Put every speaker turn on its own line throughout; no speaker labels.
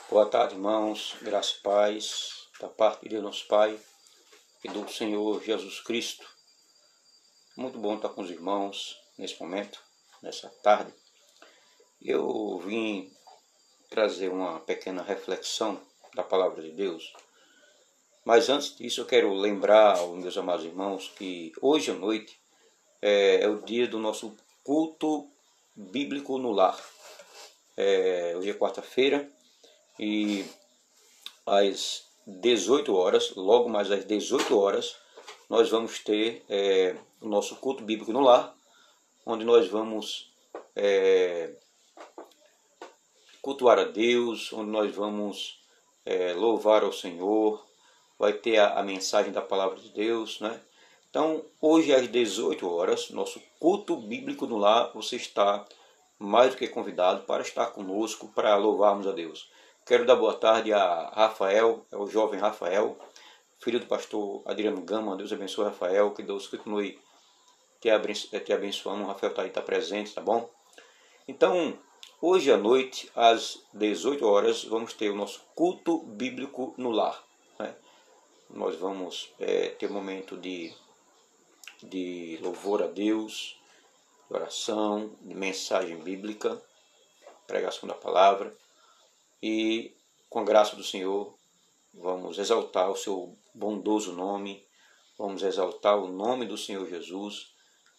Boa tarde, irmãos. Graça e paz da parte de Deus nosso Pai e do Senhor Jesus Cristo. Muito bom estar com os irmãos nesse momento, nessa tarde. Eu vim trazer uma pequena reflexão da Palavra de Deus. Mas antes disso eu quero lembrar aos meus amados irmãos que hoje à noite é o dia do nosso culto bíblico no lar. Hoje é quarta-feira e às 18 horas, logo mais às 18 horas, nós vamos ter o nosso culto bíblico no lar, onde nós vamos cultuar a Deus, onde nós vamos louvar ao Senhor, vai ter a mensagem da Palavra de Deus, né? Então, hoje às 18 horas, nosso culto bíblico no lar, você está mais do que convidado para estar conosco, para louvarmos a Deus. Quero dar boa tarde a Rafael, é o jovem Rafael, filho do pastor Adriano Gama. Deus abençoe Rafael, que Deus continue te abençoando. O Rafael está presente, tá bom? Então, hoje à noite, às 18 horas, vamos ter o nosso culto bíblico no lar, né? Nós vamos ter um momento de louvor a Deus, de oração, de mensagem bíblica, pregação da palavra. E com a graça do Senhor, vamos exaltar o seu bondoso nome, vamos exaltar o nome do Senhor Jesus,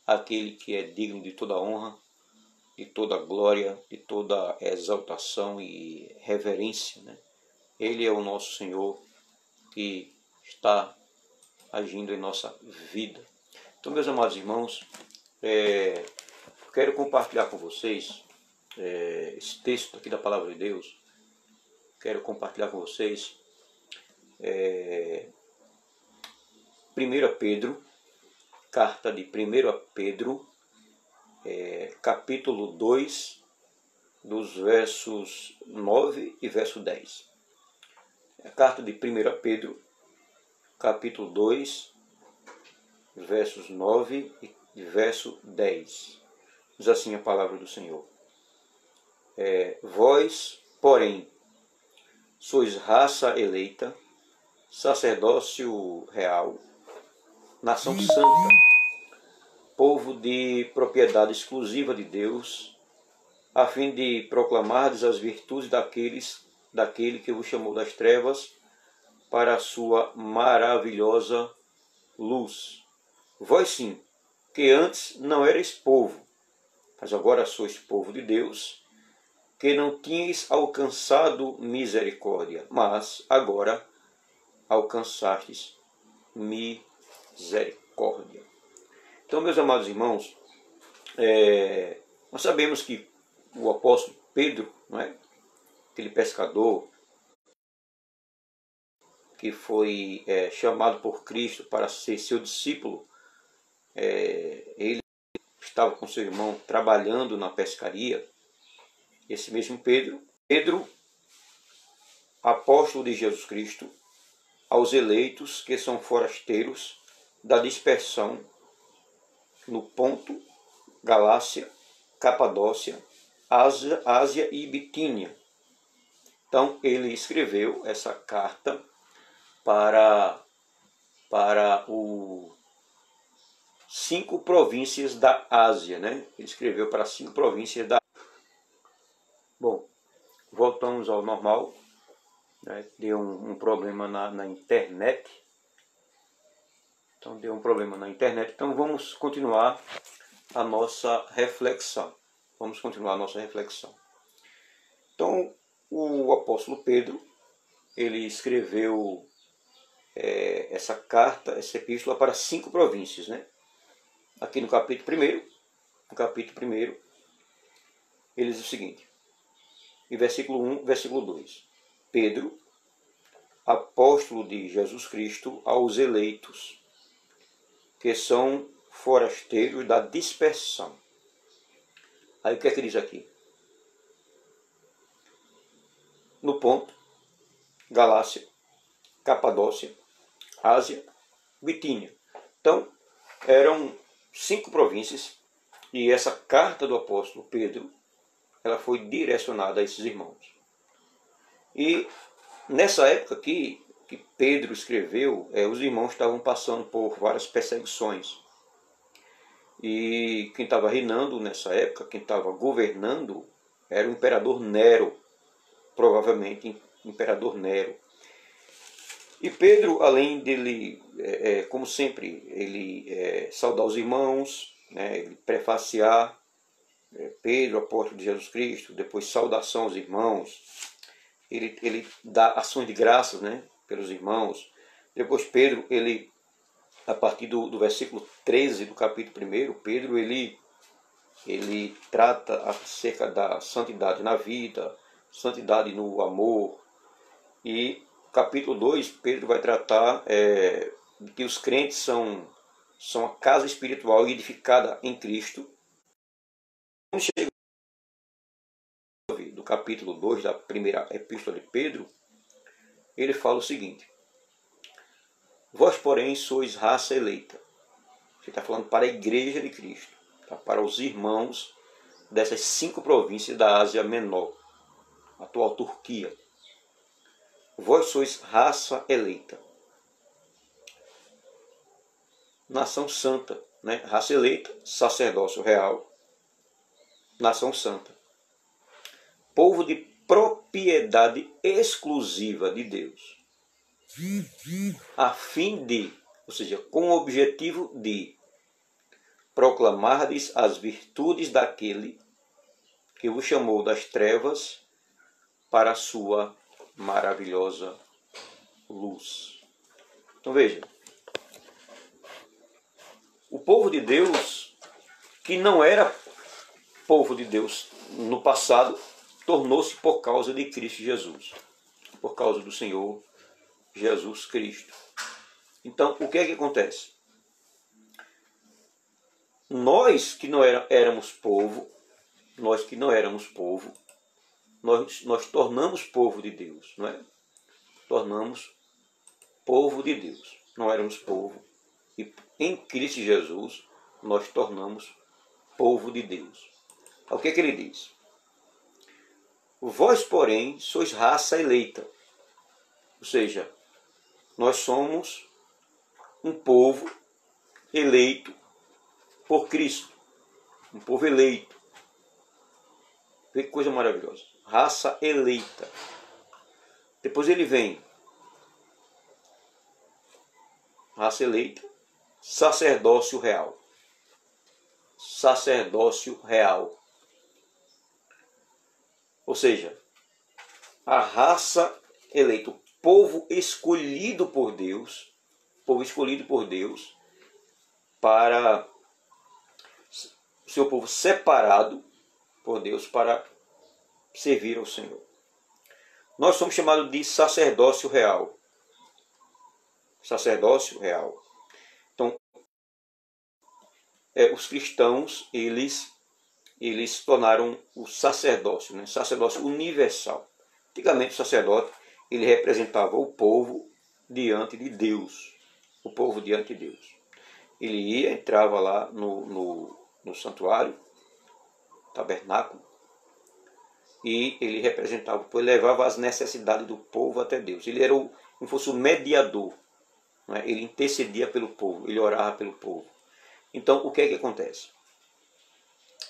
aquele que é digno de toda honra, de toda glória, de toda exaltação e reverência, né? Ele é o nosso Senhor que está agindo em nossa vida. Então, meus amados irmãos, quero compartilhar com vocês esse texto aqui da Palavra de Deus. Quero compartilhar com vocês 1 Pedro, carta de 1 Pedro, capítulo 2, dos versos 9 e verso 10. A carta de 1 Pedro, capítulo 2, versos 9 e verso 10. Diz assim a palavra do Senhor. Vós, porém, sois raça eleita, sacerdócio real, nação santa, povo de propriedade exclusiva de Deus, a fim de proclamardes as virtudes daquele que vos chamou das trevas para a sua maravilhosa luz. Vós sim, que antes não erais povo, mas agora sois povo de Deus, que não tinhais alcançado misericórdia, mas agora alcançastes misericórdia. Então, meus amados irmãos, nós sabemos que o apóstolo Pedro, não é? Aquele pescador que foi chamado por Cristo para ser seu discípulo, ele estava com seu irmão trabalhando na pescaria. Esse mesmo Pedro, apóstolo de Jesus Cristo, aos eleitos que são forasteiros da dispersão no Ponto, Galácia, Capadócia, Ásia e Bitínia. Então, ele escreveu essa carta para 5 províncias da Ásia, né? Ele escreveu para 5 províncias da Ásia. Bom, voltamos ao normal, né? Deu um problema na internet. Então, Então, vamos continuar a nossa reflexão. Então, o apóstolo Pedro, ele escreveu essa carta, essa epístola para 5 províncias, né? Aqui no capítulo 1, ele diz o seguinte, em versículo 1, versículo 2. Pedro, apóstolo de Jesus Cristo, aos eleitos, que são forasteiros da dispersão. Aí o que é que diz aqui? No Ponto, Galácia, Capadócia, Ásia, Bitínia. Então, eram 5 províncias, e essa carta do apóstolo Pedro, ela foi direcionada a esses irmãos. E nessa época aqui, que Pedro escreveu, os irmãos estavam passando por várias perseguições. E quem estava reinando nessa época, quem estava governando, era o imperador Nero, provavelmente imperador Nero. E Pedro, além dele, como sempre, ele saudar os irmãos, né, ele prefaciar Pedro, apóstolo de Jesus Cristo, depois saudação aos irmãos, ele dá ações de graças, né, pelos irmãos. Depois Pedro, ele, a partir do versículo 13 do capítulo 1, Pedro ele trata acerca da santidade na vida, santidade no amor. E capítulo 2, Pedro vai tratar de que os crentes são a casa espiritual edificada em Cristo. Quando chega do capítulo 2 da primeira epístola de Pedro, ele fala o seguinte: vós, porém, sois raça eleita. Ele está falando para a igreja de Cristo, tá? Para os irmãos dessas 5 províncias da Ásia Menor, atual Turquia. Vós sois raça eleita, nação santa, né? Raça eleita, sacerdócio real, nação santa, povo de propriedade exclusiva de Deus, a fim de, ou seja, com o objetivo de proclamardes as virtudes daquele que vos chamou das trevas para a sua maravilhosa luz. Então veja, o povo de Deus, que não era povo de Deus no passado, tornou-se por causa de Cristo Jesus, por causa do Senhor Jesus Cristo. Então, o que é que acontece? Nós que não éramos povo, nós tornamos povo de Deus, não é? Tornamos povo de Deus. Não éramos povo. E em Cristo Jesus, nós tornamos povo de Deus. O que é que ele diz? Vós, porém, sois raça eleita. Ou seja, nós somos um povo eleito por Cristo. Um povo eleito. Vê que coisa maravilhosa. Raça eleita. Depois ele vem. Raça eleita. Sacerdócio real. Sacerdócio real. Ou seja, a raça eleita, o povo escolhido por Deus, para o seu povo separado por Deus para servir ao Senhor. Nós somos chamados de sacerdócio real. Sacerdócio real. Então, os cristãos, eles tornaram o sacerdócio, né? Sacerdócio universal. Antigamente o sacerdote, ele representava o povo diante de Deus. O povo diante de Deus. Ele entrava lá no santuário, tabernáculo, e ele representava, pois levava as necessidades do povo até Deus. Ele era como fosse o mediador, não é? Ele intercedia pelo povo, ele orava pelo povo. Então, o que é que acontece?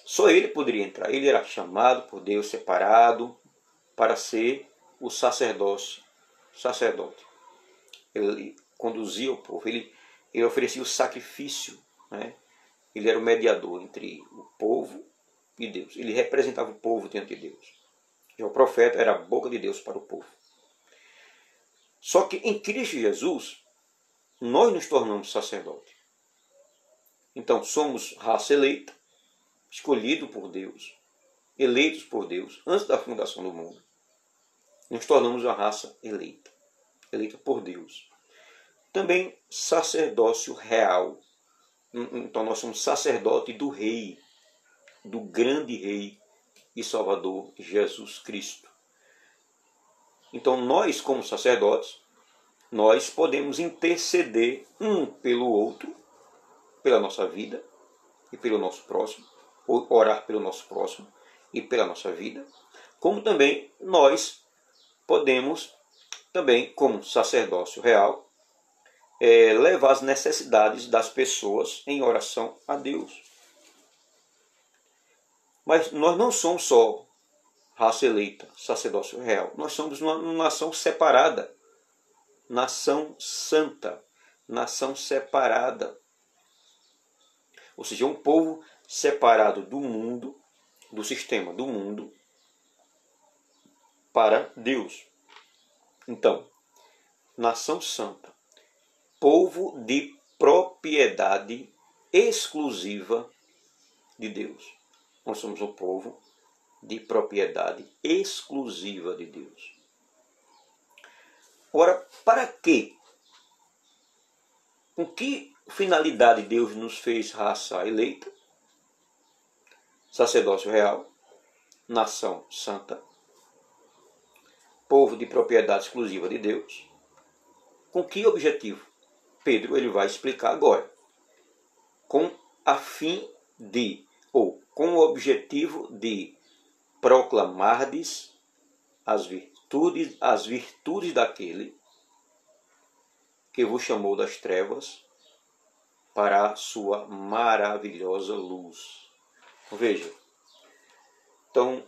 Só ele poderia entrar. Ele era chamado por Deus, separado, para ser o sacerdote. Ele conduzia o povo, ele oferecia o sacrifício, né? Ele era o mediador entre o povo e Deus. Ele representava o povo diante de Deus. E o profeta era a boca de Deus para o povo. Só que em Cristo Jesus, nós nos tornamos sacerdote. Então somos raça eleita, escolhido por Deus, eleitos por Deus, antes da fundação do mundo. Nos tornamos a raça eleita, eleita por Deus. Também sacerdócio real. Então nós somos sacerdote do Rei, do grande Rei e Salvador Jesus Cristo. Então nós, como sacerdotes, nós podemos interceder um pelo outro, pela nossa vida e pelo nosso próximo, ou orar pelo nosso próximo e pela nossa vida, como também nós podemos também, como sacerdócio real, levar as necessidades das pessoas em oração a Deus. Mas nós não somos só raça eleita, sacerdócio real. Nós somos uma nação separada, nação santa, nação separada. Ou seja, um povo separado do mundo, do sistema do mundo, para Deus. Então, nação santa, povo de propriedade exclusiva de Deus. Nós somos um povo de propriedade exclusiva de Deus. Ora, para quê? Com que finalidade Deus nos fez raça eleita, sacerdócio real, nação santa, povo de propriedade exclusiva de Deus? Com que objetivo? Pedro ele vai explicar agora. Com o objetivo de proclamardes as virtudes daquele que vos chamou das trevas para a sua maravilhosa luz. Veja, então,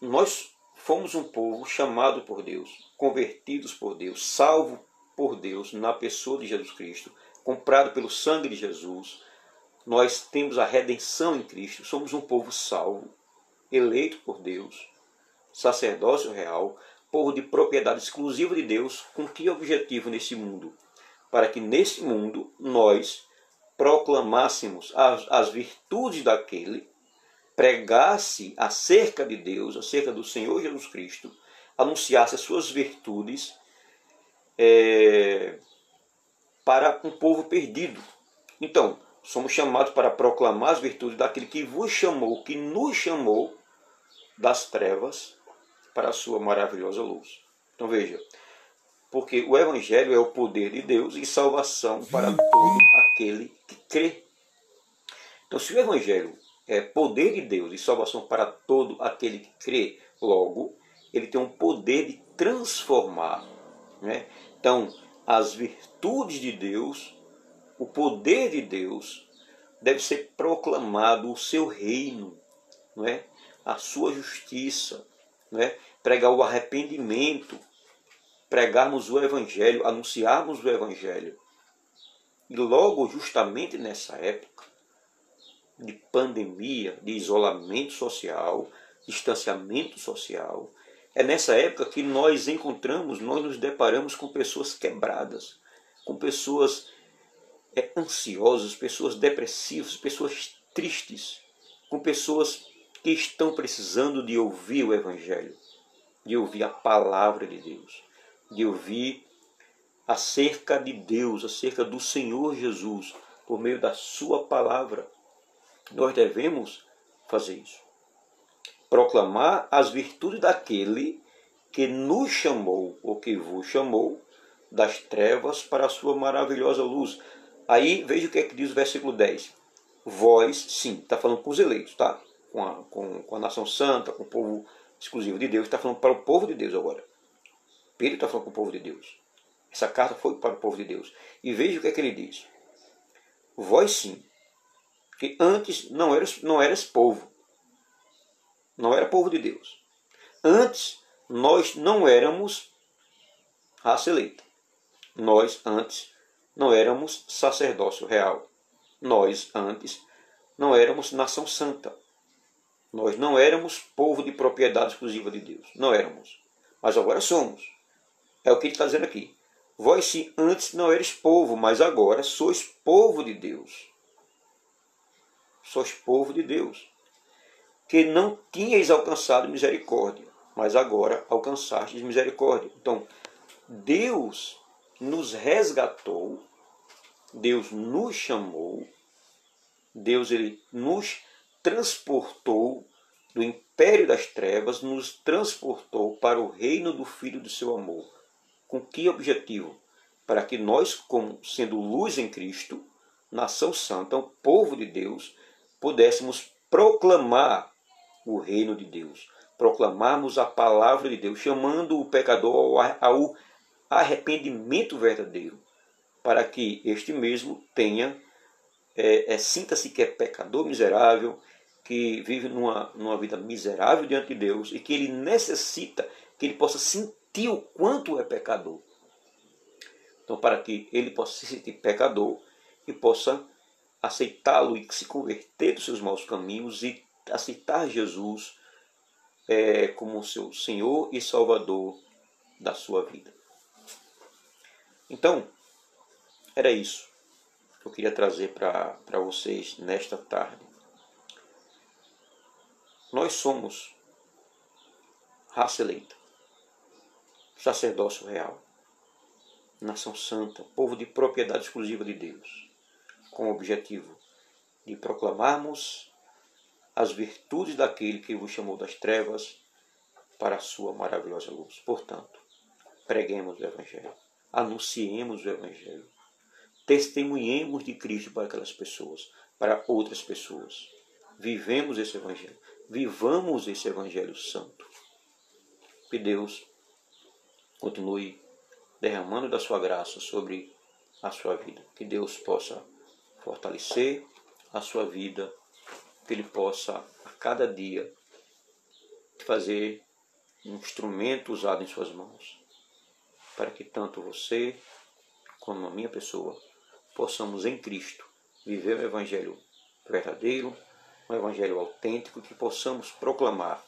nós fomos um povo chamado por Deus, convertidos por Deus, salvo por Deus na pessoa de Jesus Cristo, comprado pelo sangue de Jesus. Nós temos a redenção em Cristo, somos um povo salvo, eleito por Deus, sacerdócio real, povo de propriedade exclusiva de Deus. Com que objetivo nesse mundo? Para que nesse mundo nós proclamássemos as virtudes daquele, pregasse acerca de Deus, acerca do Senhor Jesus Cristo, anunciasse as suas virtudes para um povo perdido. Então, somos chamados para proclamar as virtudes daquele que vos chamou, que nos chamou das trevas para a sua maravilhosa luz. Então veja, porque o Evangelho é o poder de Deus e salvação para todo aquele que crê. Então, se o Evangelho é poder de Deus e salvação para todo aquele que crê, logo, ele tem um poder de transformar, né? Então, as virtudes de Deus, o poder de Deus, deve ser proclamado o seu reino, não é? A sua justiça, não é? Pregar o arrependimento, pregarmos o Evangelho, anunciarmos o Evangelho. E logo, justamente nessa época de pandemia, de isolamento social, distanciamento social, é nessa época que nós nos deparamos com pessoas quebradas, com pessoas ansiosas, pessoas depressivas, pessoas tristes, com pessoas que estão precisando de ouvir o Evangelho, de ouvir a palavra de Deus, de ouvir acerca de Deus, acerca do Senhor Jesus, por meio da sua palavra. Nós devemos fazer isso. Proclamar as virtudes daquele que nos chamou, ou que vos chamou, das trevas para a sua maravilhosa luz. Aí veja o que é que diz o versículo 10. Vós, sim, está falando com os eleitos, tá? Com a nação santa, com o povo exclusivo de Deus, está falando para o povo de Deus agora. Pedro está falando com o povo de Deus. Essa carta foi para o povo de Deus. E veja o que é que ele diz. Vós, sim, que antes não eras povo. Não era povo de Deus. Antes, nós não éramos raça eleita. Nós, antes, não éramos sacerdócio real. Nós, antes, não éramos nação santa. Nós não éramos povo de propriedade exclusiva de Deus. Não éramos. Mas agora somos. É o que ele está dizendo aqui. Vós, sim, antes não eres povo, mas agora sois povo de Deus. Sois povo de Deus. Que não tinhais alcançado misericórdia, mas agora alcançastes misericórdia. Então, Deus nos resgatou, Deus nos chamou, Deus ele nos transportou do império das trevas, nos transportou para o reino do Filho do seu amor. Com que objetivo? Para que nós, como sendo luz em Cristo, nação santa, um povo de Deus, pudéssemos proclamar o reino de Deus, proclamarmos a palavra de Deus, chamando o pecador ao arrependimento verdadeiro, para que este mesmo tenha, sinta-se que é pecador miserável, que vive numa vida miserável diante de Deus e que ele necessita, que ele possa sentir o quanto é pecador. Então, para que ele possa se sentir pecador e possa aceitá-lo e se converter dos seus maus caminhos e aceitar Jesus como seu Senhor e Salvador da sua vida. Então, era isso que eu queria trazer para vocês nesta tarde. Nós somos raça eleita, sacerdócio real, nação santa, povo de propriedade exclusiva de Deus, com o objetivo de proclamarmos as virtudes daquele que vos chamou das trevas para a sua maravilhosa luz. Portanto, preguemos o Evangelho, anunciemos o Evangelho, testemunhemos de Cristo para aquelas pessoas, para outras pessoas. Vivemos esse Evangelho, vivamos esse Evangelho santo. Que Deus continue derramando da sua graça sobre a sua vida. Que Deus possa fortalecer a sua vida, que Ele possa a cada dia fazer um instrumento usado em suas mãos, para que tanto você como a minha pessoa possamos em Cristo viver o Evangelho verdadeiro, um Evangelho autêntico, que possamos proclamar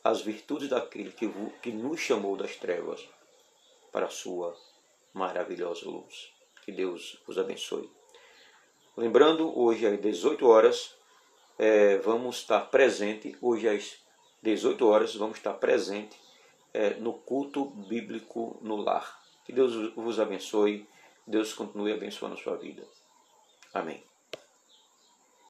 as virtudes daquele que nos chamou das trevas para a sua maravilhosa luz. Que Deus os abençoe. Lembrando, hoje às 18 horas, vamos estar presente, hoje às 18 horas, vamos estar presente no culto bíblico no lar. Que Deus vos abençoe, Deus continue abençoando a sua vida. Amém.